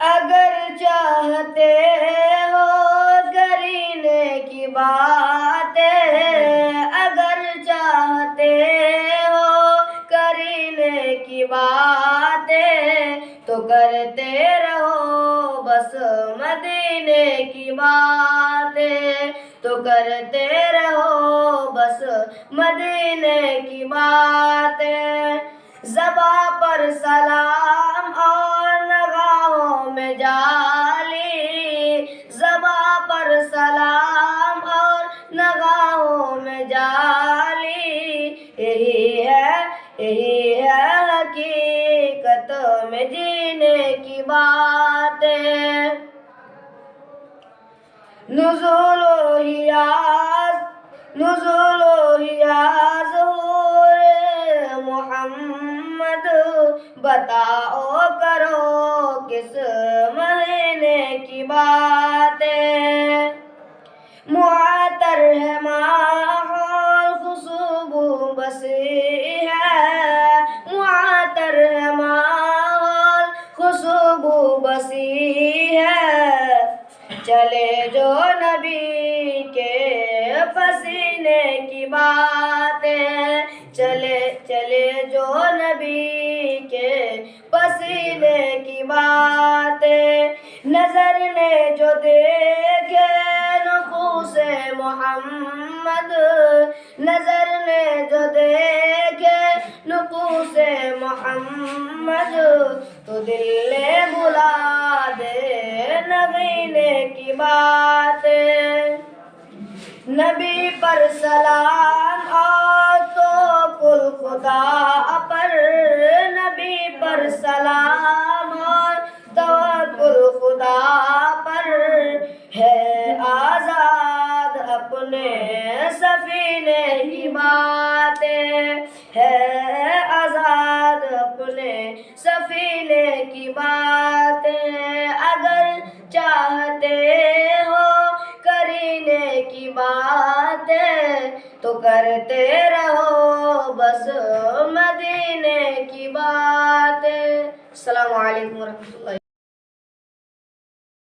اگر چاہتے ہو کرنے کی باتیں، اگر چاہتے ہو کرنے کی باتیں، تو کرتے رہو بس مدینے کی باتیں، تو کرتے رہو بس مدینے کی باتیں۔ زباں پر سلام اور نگاہوں میں جالی، زباں پر سلام اور نگاہوں میں جالی، یہی ہے حقیقت میں جینے کی باتیں۔ نزول و حیاض ظہور محمد، بتاؤ کرو کس مہینے کی باتیں۔ معطر ہے ماحول خوشبو بسی ہے، معطر ہے ماحول خوشبو بسی ہے، چلے جو نبی کے پسینے کی باتیں، چلے جو نبی کے پسینے کی باتیں۔ نظر نے جو دیکھے نقوش محمد، نظر نے جو دیکھے نقوش محمد، تو دل بلا دے نغینے کی باتیں۔ نبی پر سلام اور تو کل خدا پر، نبی پر سلام اور توکل خدا پر، ہے آزاد اپنے سفینے کی باتیں، ہے آزاد اپنے سفینے کی باتیں۔ اگر چاہتے ہو کرنے کی باتیں، تو کرتے رہو بس مدینے کی باتیں۔ السلام علیکم ورحمۃ اللہ۔